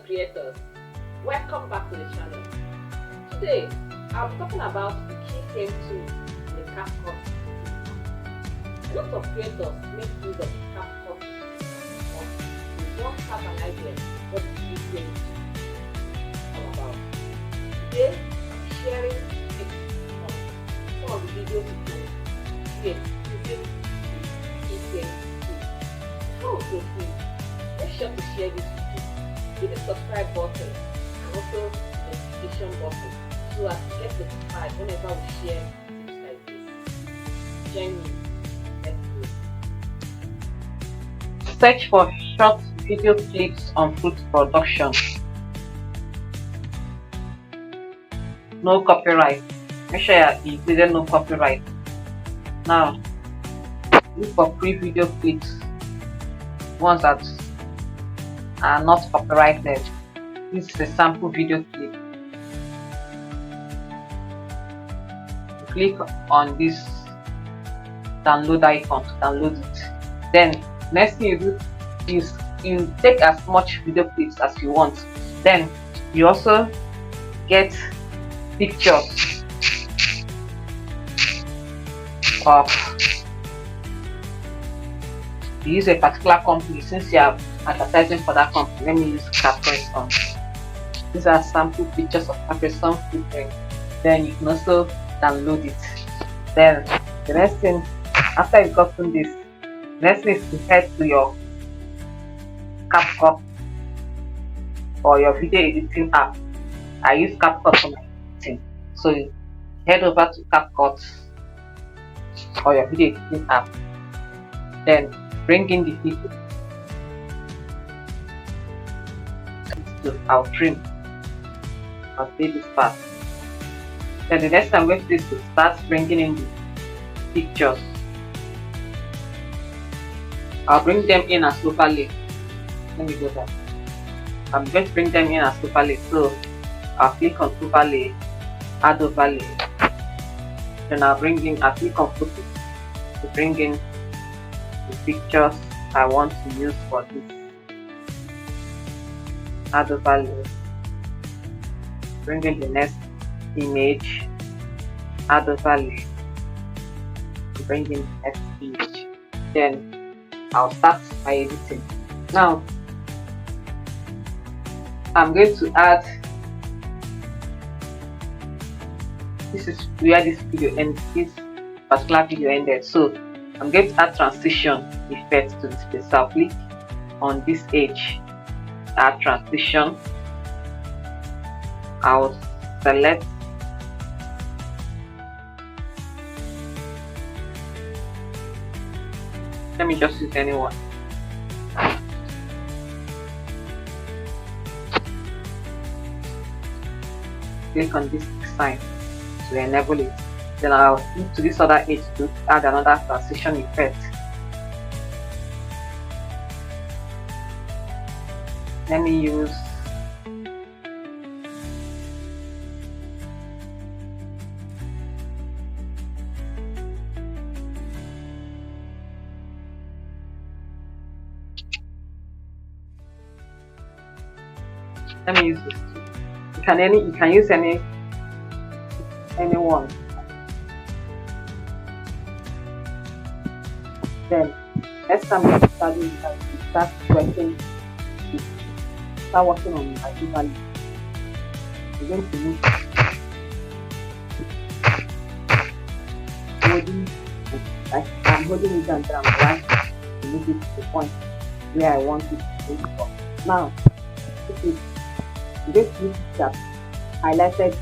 creators, welcome back to the channel. Today I'll be talking about the keyframe tool in the CapCut. A lot of creators make use of the CapCut, but they don't have an idea what the keyframe is all about. Today I'm sharing tips on some of the videos you can create using the keyframe tool. Before we proceed, make sure to share this video, hit the subscribe button and also the notification button so as to get notified whenever we share tips like this. Join me. Let's go. Search for short video clips on food production. No copyright. Make sure you included no copyright. Now, look for free video clips, ones that are not copyrighted. This is a sample video clip. Click on this download icon to download it. Then next thing you do is you take as much video clips as you want. Then you also get pictures of, you use a particular company. Since you are advertising for that company, let me use CapCut. These are sample pictures of CapCut Keyframe. Then you can also download it. Then the next thing, after you've gotten this, next thing is to head to your CapCut or your video editing app. I use CapCut for my editing, so you head over to CapCut or your video editing app. Then bring in the video. I'll trim. I'll save this part. Then the next time I'm going to do is to start bringing in the pictures. I'll bring them in as overlay. Let me go back. I'm going to bring them in as overlay. So I'll click on overlay, add overlay. Then I'll click on photos to bring in the pictures I want to use for this. Add overlay. Bring in the next image, add overlay, bring in the next image. Then I'll start my editing. Now I'm going to add, this is where this video ends, this particular video ended. So I'm going to add transition effect to this place. So I'll click on this edge, add transition. I'll select let me just use anyone. Click on this sign to enable it. Then I'll move to this other edge to add another transition effect. Let me use this too. You can use anyone. Then next time you start working on my value. You're going to move I'm holding it down and I'm trying to move it to the point where I want it to go. Now this that highlighted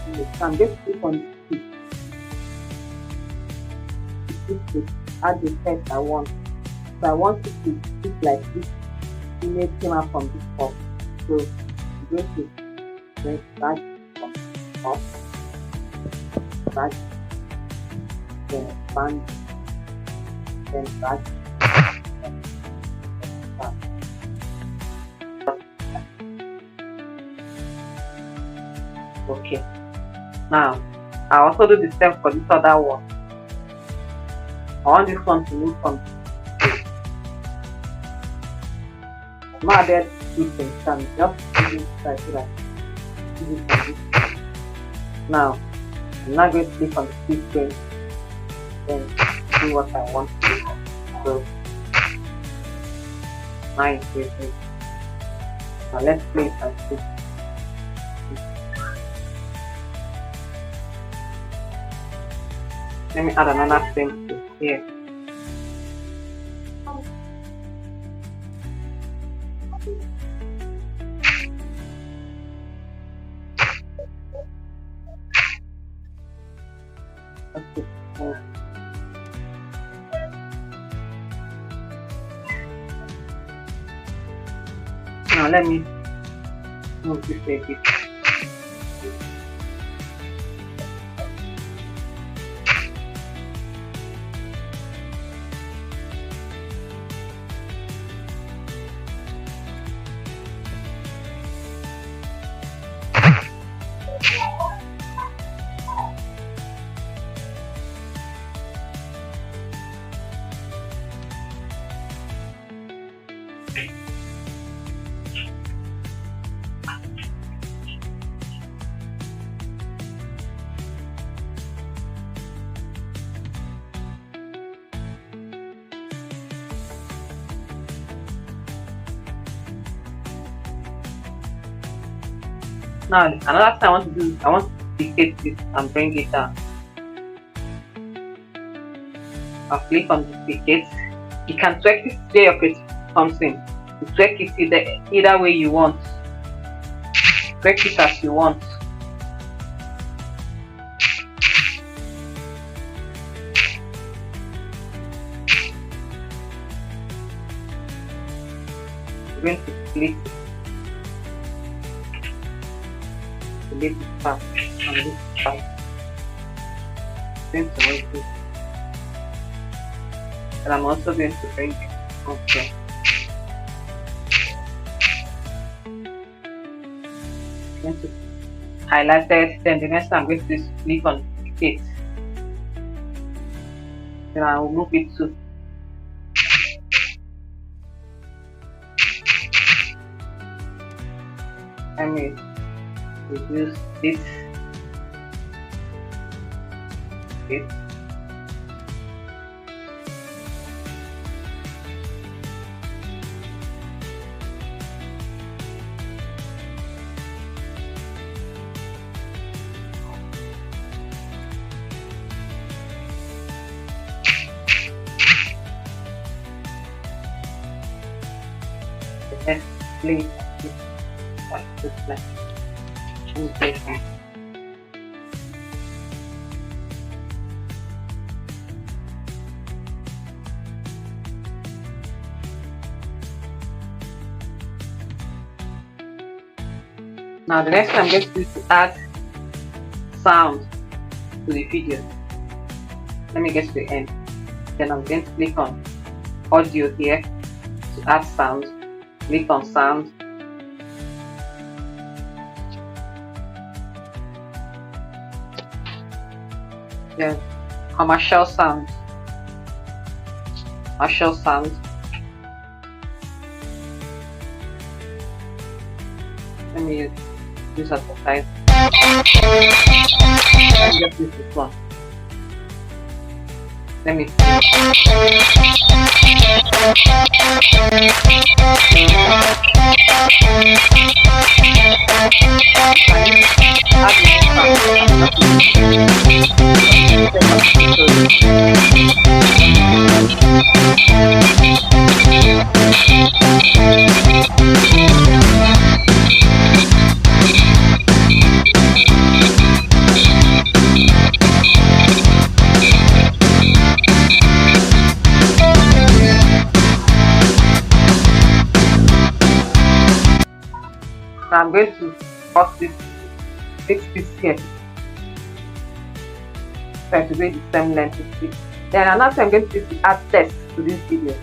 image. So I'm going to click on this to add the text I want. So I want it to look like this image came out from this box. So I'm going to drag up, drag, then expand, then drag. Okay. Now I also do the same for this other one. I want this one to move from My added keyframes can just use this so that use it on this. Now I'm not going to click on the keyframe, then do what I want to do. So now now let's play it and see. Let me add another frame to here. Okay. Now let me move this a bit. Now another thing I want to do is I want to duplicate this and bring it down. I'll click on duplicate. You can tweak this where your creative comes in. You tweak it either way you want. Tweak it as you want. I'm going to click delete this part and this part. Going to make it. And I'm also going to bring it okay. I'm going to highlight it, then the next time I'm going to just click on it. Then I will move it to let me reduce it. Let's play this like this like and play it. Now the next thing I'm going to do is to add sound to the video. Let me get to the end. Then I'm going to click on audio here to add sound. Click on sound. Then commercial sound. Commercial sound. Let me use advertise. Let me just use this one. Let me I'm going to pause this, fix this here. Try to make the same length as this. Then another thing I'm going to do is add text to this video.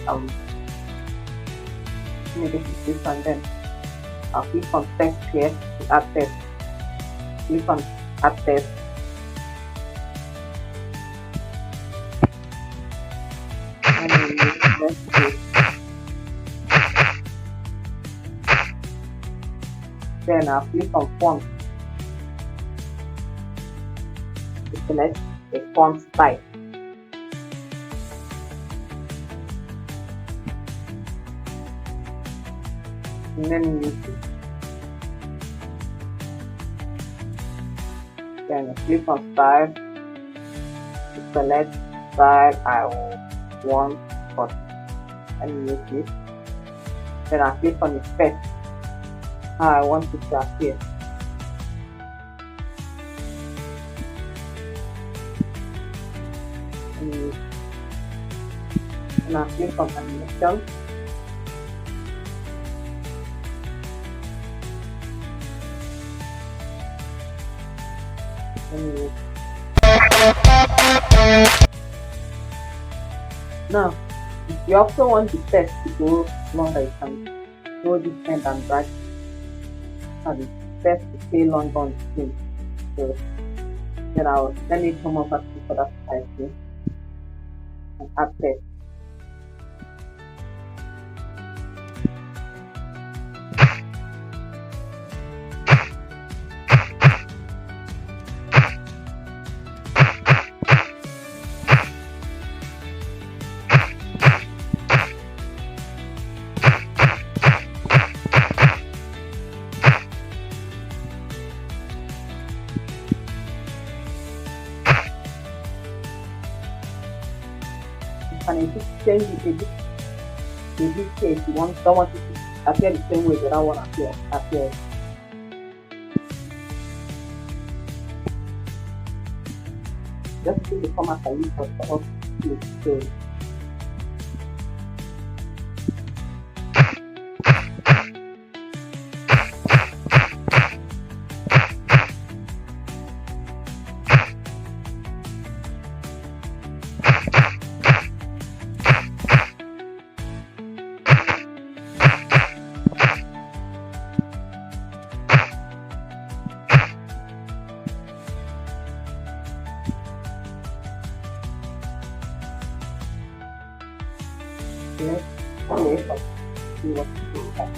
Let me get this and then I'll click on text here to add text. Click on add text. Then I'll click on font to select a font type. And then then click on style to select style I want for animate. Then I click on effect how I want it to appear. And I click on animation. Now, if you also want the text to go longer, you can go this end and drag and the text to stay longer on the screen. So then let me come over to the other side here and add text. And change it a bit here if you don't want it to appear the same way that I want to appear. Just see the format I use for all so let's see what it looks like.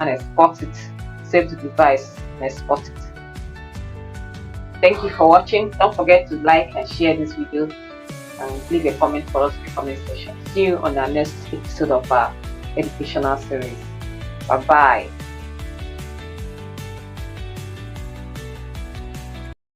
And export it, save the device and export it. Thank you for watching. Don't forget to like and share this video and leave a comment for us in the comment section. See you on our next episode of our educational series. Bye bye.